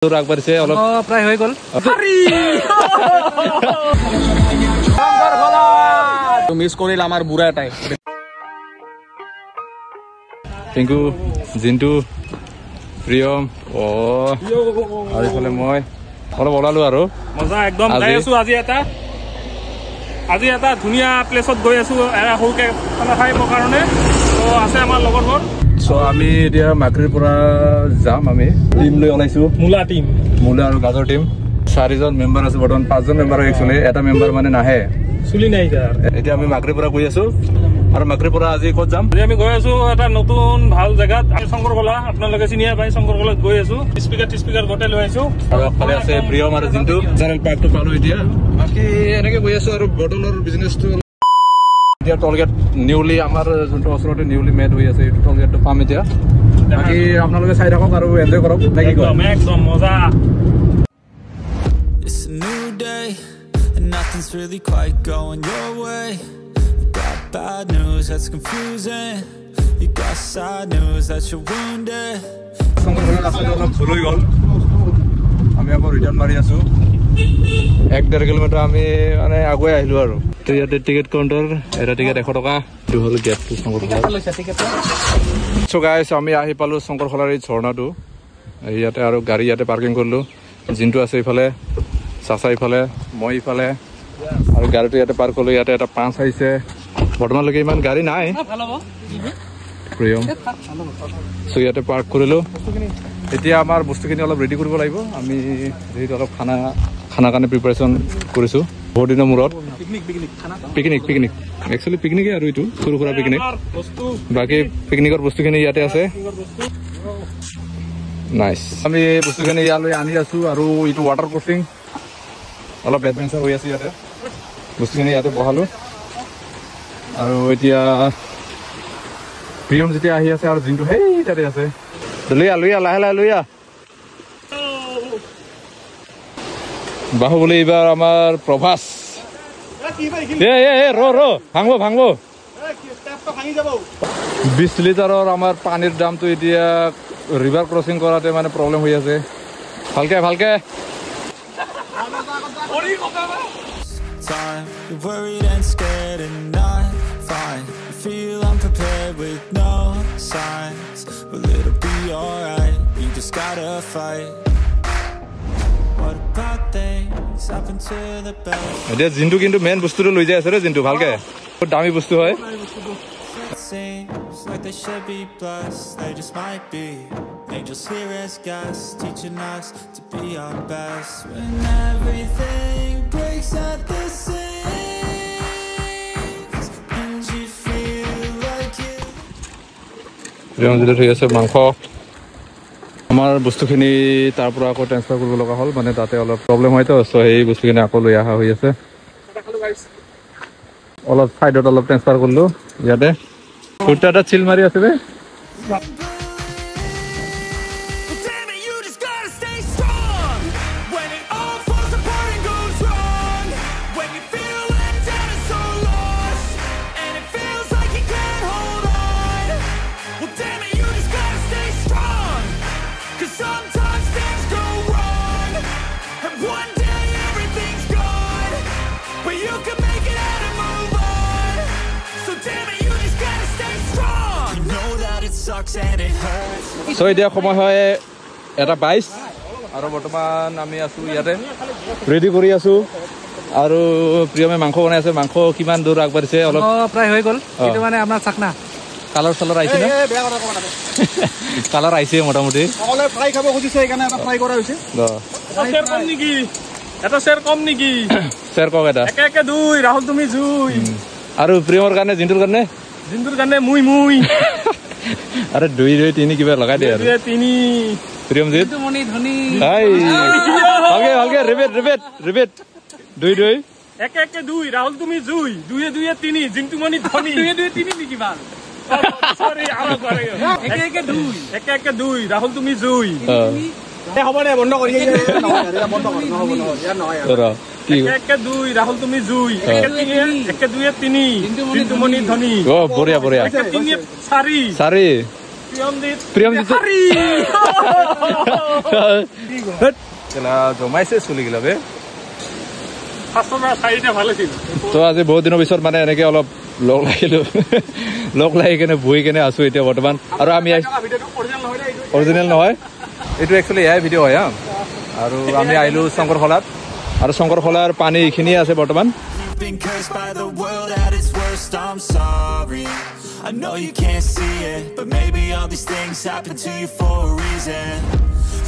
দূৰ আগবাঢ়িছে অলপ প্ৰায় হৈ গ'ল মিছ কৰিল আমাৰ বুঢ়া এটাই টিংকু জিন্তু প্ৰিয়ম আৰু ইফালে মই অলপ ওলালো আৰু মজা একদম যাই আছো আজি এটা ধুনীয়া প্লেচত গৈ আছো সৰুকে খানা খাইবৰ কাৰণে তো আছে আমাৰ লগৰবোৰ সো আমি এতিয়া মাকৰিৰ পৰা যাম আমি টিম লৈ ওলাইছো মূলা আৰু গাজৰ টিম 4জন মেম্বাৰ আছে বৰ্তমান 5জন মেম্বাৰ একচুৱেলি এটা মেম্বাৰ মানে নাহে চুলি নাই এতিয়া আমি মাকৰিৰ পৰা গৈ আছো আৰু মাকৰিৰ পৰা আজি ক'ত যাম আমি গৈ আছো এটা নতুন ভাল জেগাত শংকৰকলা আপোনালোকে চিনিয়ে পাই শংকৰকলাত গৈ আছো স্পিকাৰ গোটেই লৈ আহিছো আৰু আগফালে আছে প্ৰিয়ম আৰু জিন্তু জেনেৰেল পাৰ্কটো পালো এতিয়া বাকী এনেকে গৈ আছো আৰু বটলৰ বিজনেছটো এতিয়া টলগেট নিউলি আমাৰ যোনটো ওচৰতে নিউলি মেড হৈ আছে এইটো টলগেটটো পাম এতিয়া বাকী আপোনালোকে চাই থাকক আৰু এনজয় কৰক একদম মজা It's a new day and nothing's really quite going your way. You got bad news that's confusing. You got sad news that you're wounded. অলপ ভুল হৈ গ'ল আমি আকৌ ৰিটাৰ্ণ মাৰি আছো 1.5 কিলোমিটাৰ আমি মানে আগুৱাই আহিলো আৰু তো ইয়াতে টিকেট কাউণ্টাৰ এটা টিকেট 100 টকা এইটো হ'ল গেটটো শংকৰখোলা সো গাইছ আমি আহি পালো শংকৰখোলাৰ এই ঝৰ্ণাটো ইয়াতে আৰু গাড়ী ইয়াতে পাৰ্কিং কৰিলো জিন্তু আছে ইফালে চাচা ইফালে মই ইফালে আৰু গাড়ীটো ইয়াতে পাৰ্ক কৰিলো ইয়াতে এটা পাঁচ আহিছে বৰ্তমানলৈকে ইমান গাড়ী নাই প্ৰিয়ম সো ইয়াতে পাৰ্ক কৰিলো এতিয়া আমাৰ বস্তুখিনি অলপ ৰেডি কৰিব লাগিব আমি যিহেতু অলপ খানা কাৰণে প্ৰিপাৰেশ্যন কৰিছোঁ বহুত দিনৰ মূৰত পিকনিক একচুৱেলি পিকনিকে আৰু এইটো সৰু সুৰা পিকনিক বাকী পিকনিকৰ বস্তুখিনি ইয়াতে আছে নাইচ আমি বস্তুখিনি ইয়ালৈ আনি আছো আৰু এইটো ৱাটাৰ ক্ৰছিং অলপ এডভেঞ্চাৰ হৈ আছে ইয়াতে বস্তুখিনি ইয়াতে বহালো আৰু এতিয়া প্ৰিয়ম যেতিয়া আহি আছে আৰু জিন্তু সেই তাতে আছে লৈ লাহে লৈ বাহুবলী এইবাৰ আমাৰ প্ৰভাস ভাঙব 20 লিটাৰৰ আমাৰ পানীৰ দামটো এতিয়া ৰিভাৰ ক্ৰছিং কৰাতে মানে প্ৰব্লেম হৈ আছে ভালকে Time, you're worried and scared and not fine. You feel unprepared with no signs. Well, it'll be alright. You just gotta fight. What about things happen to the best? এতিয়া জিন্তু কিন্তু main বস্তুটো লৈ যাই আছে ৰে জিন্তু ভালকে বহুত দামী বস্তু হয় It seems like they should be blessed. They just might be angels here as guests, teaching us to be our best. When everything breaks at the seams, and you feel like you. Priyam Jintu ঠিক আছে মাংস আমাৰ বস্তুখিনি তাৰ পৰা আকৌ transfer কৰিব লগা হ'ল মানে তাতে অলপ প্ৰব্লেম হয়তো চ' সেই বস্তুখিনি আকৌ লৈ অহা হৈ আছে অলপ ছাইডত অলপ ট্ৰেন্সফাৰ কৰিলো ইয়াতে ফুটটা এটা চিল মাৰি আছে বে Damn it, you just gotta stay strong when it all falls apart and goes wrong. When you feel let down and so lost, and it feels like you can't hold on. Well, damn it, you just gotta stay strong. 'Cause sometimes things go wrong, and one day everything's gone. But you can make it out and move on. So damn it, you just gotta stay strong. You know that it sucks and it hurts. চ' এতিয়া সময় হয় এটা 22 আৰু বৰ্তমান আমি আছো ইয়াতে ready কৰি আছো আৰু প্ৰিয়মে মাংস বনাই আছে মাংস কিমান দূৰ আগবাঢ়িছে অলপ প্ৰায় হৈ গ'ল কিন্তু মানে আপোনাৰ চাকনা কালাৰ আহিছে না কালাৰ আহিছে মোটামুটি ফ্ৰাই খাব খুজিছে সেইকাৰণে এটা ফ্ৰাই কৰা হৈছে এটা শ্বেৰ কম নেকি শ্বেৰ কওক এটা একে দুই ৰাহুল তুমি জুই আৰু প্ৰিয়মৰ কাৰণে জিন্তুৰ কাৰণে মুই আৰে 2 3 কিবা লগাই দে আৰু 3 প্ৰিয়মজিত মনি ধনি ভালকে ৰিপিট 2 একে দুই ৰাহুল তুমি জুই 2 3 জিন্তুমণি ধনি 2 3 নেকি ভাল সৰি আৰু কৰে একে দুই ৰাহুল তুমি জুই হ'ব দে বন্ধ কৰি একে দুই ৰাহুল তুমি জুই একে 2 3 জিন্তুমণি ধনি বঢ়িয়া একে 3 4 প্ৰিয়মজিৎ জমাইছে চলি গিলা বে তো আজি বহুত দিনৰ পিছত মানে এনেকে অলপ লগ লাগিলো লগ লাগি কেনে বহি কেনে আছো এতিয়া বৰ্তমান আৰু আমি অৰিজিনেল নহয় এইটো একচুৱেলি এয়াই ভিডিঅ' হয় আৰু আমি আহিলো শংকৰখলাত আৰু শংকৰখলাৰ পানী এইখিনিয়ে আছে বৰ্তমান Been cursed by the world at its worst, I'm sorry. I know you can't see it, but maybe all these things happen to you for a reason.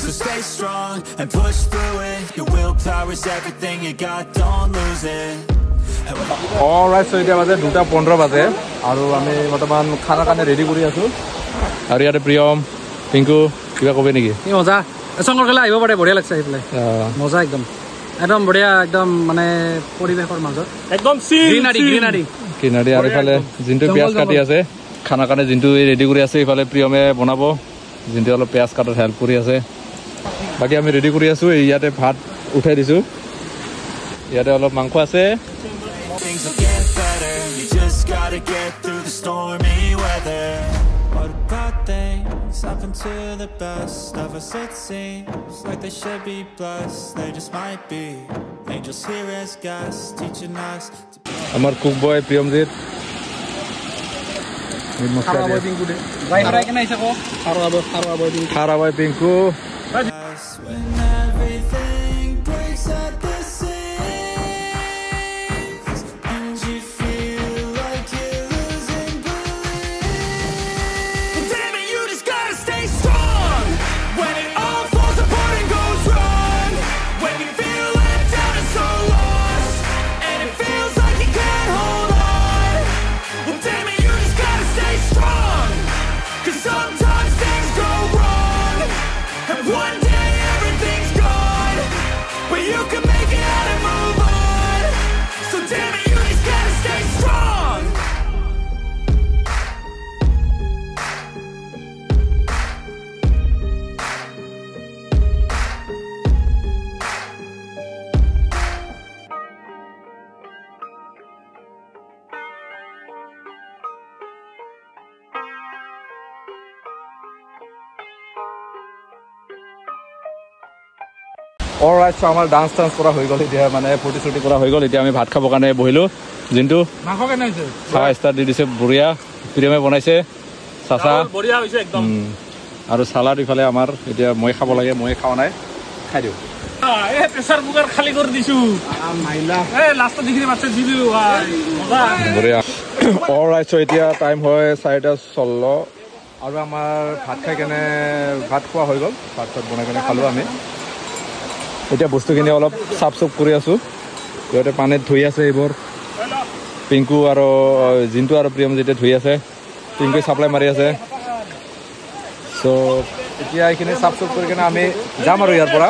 So stay strong and push through it. Your willpower is everything you got, don't lose it. Alright so এতিয়া বাজে 2:15 বাজে আৰু আমি বৰ্তমান খানা কাৰণে ready কৰি আছো আৰু ইয়াতে প্ৰিয়ম পিংকু কিবা কবে নেকি এই মজা শংকৰখলা আহিব পাৰে বঢ়িয়া লাগছে আহিলে মজা একদম বঢ়িয়া একদম মানে পৰিবেশৰ মাজত একদম কিনাৰি আৰু ইফালে যোনটো পিয়াজ কাটি আছে খানা কাৰণে যোনটো ৰেডি কৰি আছে ইফালে প্ৰিয়মে বনাব যোনটো অলপ পিয়াজ কাটাত হেল্প কৰি আছে বাকী আমি ৰেডি কৰি আছো ইয়াতে ভাত উঠাই দিছো ইয়াতে অলপ মাংস আছে Things will get better. You just gotta get through the stormy weather. What about things happen to the best of us? It seems like they should be blessed. They just might be angels here as guests, teaching us to be. আমাৰ cook বয় প্ৰিয়মজিৎ খাৰা বয় Pinku When everything breaks at the seams and you feel like you're losing belief. Damn it, you just gotta stay strong when it all falls apart and goes wrong. When you feel let down and so lost, and it feels like you can't hold on. Well, damn it, you just gotta stay strong, 'cause sometimes things go wrong, and one day everything's gone, but you can make it out and move on. So damn it, you just gotta stay strong. Alright so আমাৰ dance কৰা হৈ গ'ল এতিয়া মানে ফূৰ্তি চুৰ্তি কৰা হৈ গ'ল এতিয়া আমি ভাত খাবৰ কাৰণে বহিলো যোনটো মাংস কেনে হৈছে খাৱা ষ্টাৰ্ট দি দিছে বঢ়িয়া প্ৰিয়মে বনাইছে চাচা বঢ়িয়া হৈছে একদম আৰু চালাড ইফালে আমাৰ এতিয়া মই খাব লাগে মই খাৱা নাই খাই দিওঁ এই প্ৰেছাৰ কুকাৰ খালী কৰি দিছো এই লাষ্টত যিখিনি মাছে দি দিলো মজা বঢ়িয়া অলৰাইট so এতিয়া টাইম হয় 4:16 আৰু আমাৰ ভাত খাই কেনে ভাত খোৱা হৈ গ'ল ভাত চাত বনাই কেনে খালো আমি এতিয়া বস্তুখিনি অলপ চাফ চুফ কৰি আছো সিহঁতে পানীত ধুই আছে এইবোৰ পিংকু আৰু জিন্তু আৰু প্ৰিয়মজিতে ধুই আছে পিংকুৱে চাপ্লাই মাৰি আছে চ' এতিয়া এইখিনি চাফ চুফ কৰি কেনে আমি যাম আৰু ইয়াৰ পৰা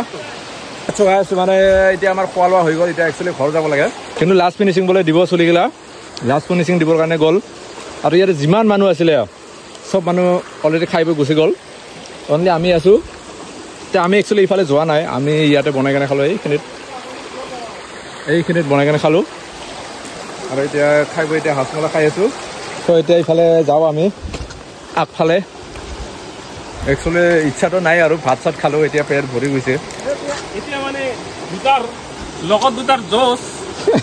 আছো মানে এতিয়া আমাৰ খোৱা লোৱা হৈ গ'ল এতিয়া একচুৱেলি ঘৰ যাব লাগে কিন্তু লাষ্ট ফিনিচিং বোলে দিব চলিগিলা লাষ্ট ফিনিচিং দিবৰ কাৰণে গ'ল আৰু ইয়াতে যিমান মানুহ আছিলে চব মানুহ অলৰেডি খাই বৈ গুচি গ'ল অনলি আমি আছোঁ এতিয়া আমি একচুৱেলি ইফালে যোৱা নাই আমি ইয়াতে বনাই কেনে খালোঁ এইখিনিত বনাই কেনে খালোঁ আৰু এতিয়া খাই বৈ এতিয়া হাঁচমলা খাই আছোঁ চ' এতিয়া ইফালে যাওঁ আমি আগফালে একচুৱেলি ইচ্ছাটো নাই আৰু ভাত চাত খালোঁ এতিয়া পেট ভৰি গৈছে এতিয়া মানে দুটাৰ জোচ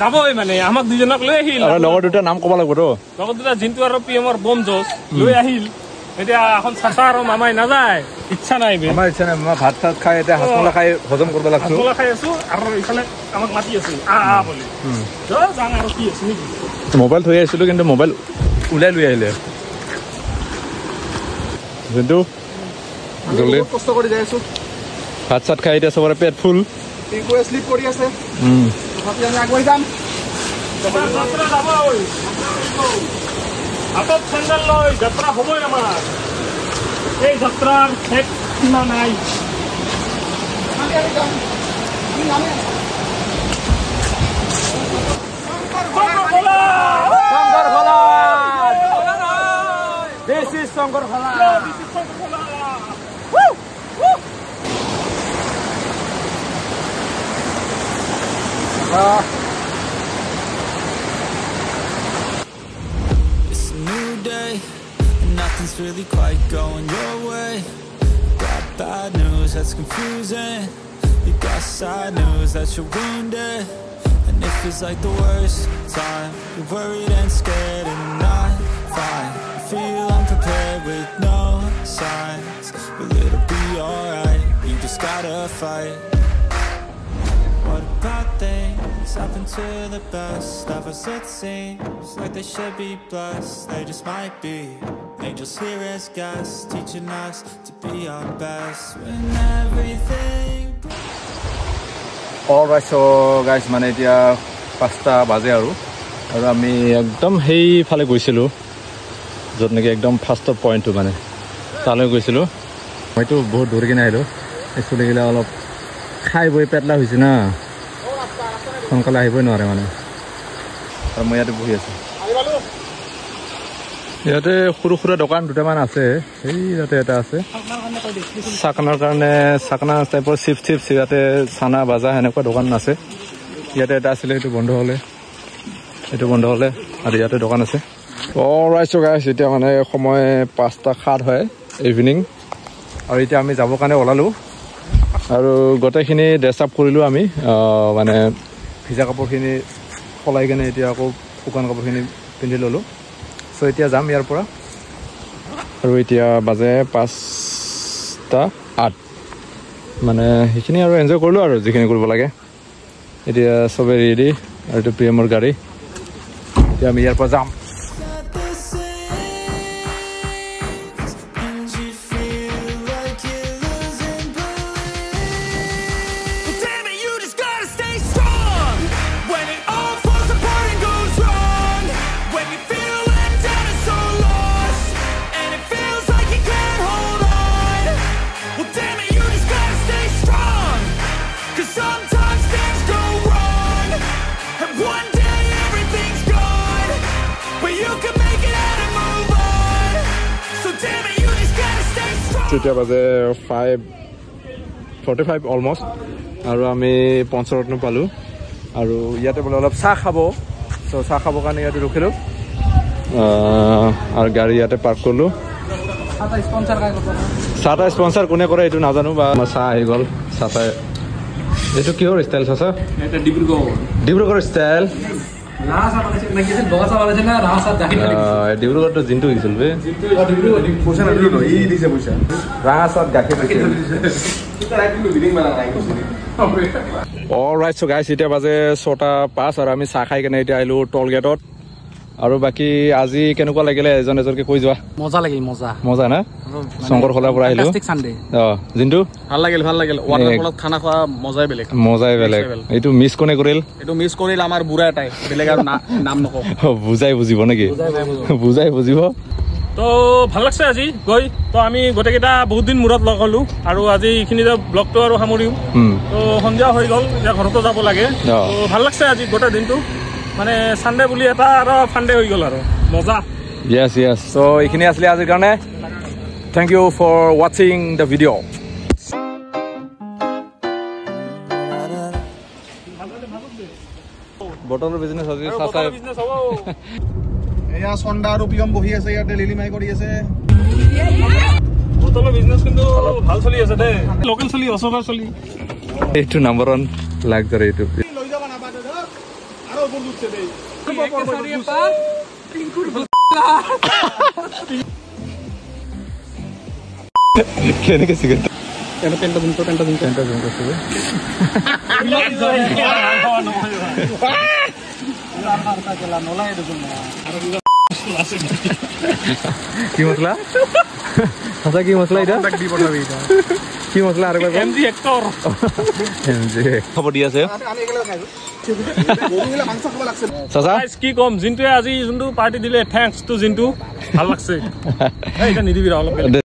যাবই মানে আমাক দুজনক লৈ আহিল আৰু লগৰ দুটা নাম ক'ব লাগিব তো লগত দুটা জিন্তু আৰু পিএমৰ বম জোচ লৈ আহিল এতিয়া এখন চাচা আৰু মামাই নাযায় ইচ্ছা নাই আমাৰ ইচ্ছা নাই মই ভাত চাত খাই এতিয়া হাঁচমলা খাই হজম কৰিব লাগছো হাঁচমলা খাই আছো আৰু ইফালে আমাক মাতি আছে বুলি যাওঁ আৰু কি আছে নেকি মোবাইল থৈ আহিছিলোঁ কিন্তু মোবাইল ওলাই লৈ আহিলে যোনটো জলদি কষ্ট কৰি যাই আছো ভাত চাত খাই এতিয়া চবৰে পেট ফুল পিংকুৱে শ্লিপ কৰি আছে তথাপি আমি আগুৱাই যাম যাত্ৰা যাবই হাতত চেণ্ডেল লৈ যাত্ৰা হ'বই আমাৰ এই যাত্ৰাৰ শেষ সীমা নাই শংকৰখলা It's a new day, and nothing's really quite going your way. Got bad news that's confusing. You got sad news that you're wounded. And it feels like the worst time. You're worried and scared and not fine. You feel unprepared with no signs. But it'll be alright. You just gotta fight. What about things happen to the best of us? It seems like they should be blessed. They just might be angels here as guests, teaching us to be our best when everything. Alright, so guys, মানে এতিয়া 5টা বাজে আৰু আমি একদম সেই ফালে গৈছিলো যত নেকি একদম ফাৰ্ষ্টৰ পইণ্টটো মানে তালৈ গৈছিলো মইতো বহুত দূৰ কিনে আহিলো এক্সুৱেলি গিলা অলপ খাই বৈ পেটলা হৈছে না সোনকালে আহিবই নোৱাৰে মানে আৰু মই ইয়াতে বহি আছো ইয়াতে সৰু সৰু দোকান দুটামান আছে এই ইয়াতে এটা আছে চাকনাৰ কাৰণে চাকনা টাইপৰ চিপছ চিপছ ইয়াতে চানা বাজা এনেকুৱা দোকান আছে ইয়াতে এটা আছিলে এইটো বন্ধ হ'লে আৰু ইয়াতে দোকান আছে অলৰাইট সো গাইছ এতিয়া মানে সময় 5:07 হয় ইভিনিং আৰু এতিয়া আমি যাবৰ কাৰণে ওলালো আৰু গোটেইখিনি ড্ৰেছ আপ কৰিলো আমি মানে ভিজা কাপোৰখিনি সলাই কেনে এতিয়া আকৌ শুকান কাপোৰখিনি পিন্ধি ললো সো এতিয়া যাম ইয়াৰ পৰা আৰু এতিয়া বাজে 5:08 মানে সেইখিনি আৰু এনজয় কৰিলো আৰু যিখিনি কৰিব লাগে এতিয়া সবে ৰেডি আৰু এইটো প্ৰিয়মৰ গাড়ী এতিয়া আমি ইয়াৰ পৰা যাম এতিয়া বাজে 5:45 অলমষ্ট আৰু আমি পঞ্চৰত্ন পালো আৰু ইয়াতে বোলে অলপ চাহ খাব সো চাহ খাবৰ কাৰণে ইয়াতে ৰখিলো আৰু গাড়ী ইয়াতে পাৰ্ক কৰিলো চাহটা স্পন্সৰ কোনে কৰে এইটো নাজানো বা চাহ আহি গ'ল চাহ এইটো কিহৰ ষ্টাইল চাচা এটা ডিব্ৰুগড় ষ্টাইল ডিব্ৰুগড়টো জিন্তু গৈছিল বে ৰাঙাচাত গাখীৰ অলৰাইট সো গাইছ এতিয়া বাজে 6:05 আৰু আমি চাহ খাই কেনে এতিয়া আহিলো টল গেটত আৰু বাকি আজি কেনেকুৱা লাগিলে এজন এজনকে কৈ যোৱা মজা লাগিল মজা না শংকৰ খোলাৰ পৰা আহিলো জিন্তু ভাল লাগিল ৱাটাৰফলত খানা খোৱা মজাই বেলেগ এইটো মিছ কোনে কৰিল আমাৰ বুঢ়া এটাই বেলেগ আৰু নাম নকওঁ বুজাই বুজিব নেকি বুজাই বুজিব তো ভাল লাগছে আজি গৈ তো আমি গোটেইকেইটা বহুত দিন মূৰত লগ হলো আৰু আজি এইখিনিতে ব্লগটো আৰু সামৰিও তো সন্ধিয়া হৈ গ'ল এতিয়া ঘৰতো যাব লাগে তো ভাল লাগছে আজি গোটেই দিনটো মানে সানডে বুলি এটা আৰু ফানডে হৈ গ'ল আৰু মজা yes so এইখিনি আসলে আজিৰ কাৰণে thank you for watching the video বটলৰ বিজনেছ আজি সাসাই এয়া সন্ডা আৰু পিয়ম বহি আছে ইয়াতে লিলি মাই কৰি আছে বটলৰ বিজনেছ কিন্তু ভাল চলি আছে দে লোকেল চলি অসমৰ চলি এইটো নাম্বাৰ 1 লাক্সাৰি এইটো লৈ যাবা না বাদে আৰু ওপৰ দুছে দে কেনেকে সিগাৰেট পেণ্টা দিন কি মছলা সঁচা কি মছলা এটা কি মছলা আৰু এমজি এক্টৰ খবৰ দি আছে আমি একেলগে খাইছো গৰুগিলা মাংস খাব লাগছে চাচা কি কম জিন্তুৱে আজি যোনটো পাৰ্টি দিলে থ্যাঙ্কস টু জিন্তু ভাল লাগছে এইটা নিদিবি অলপ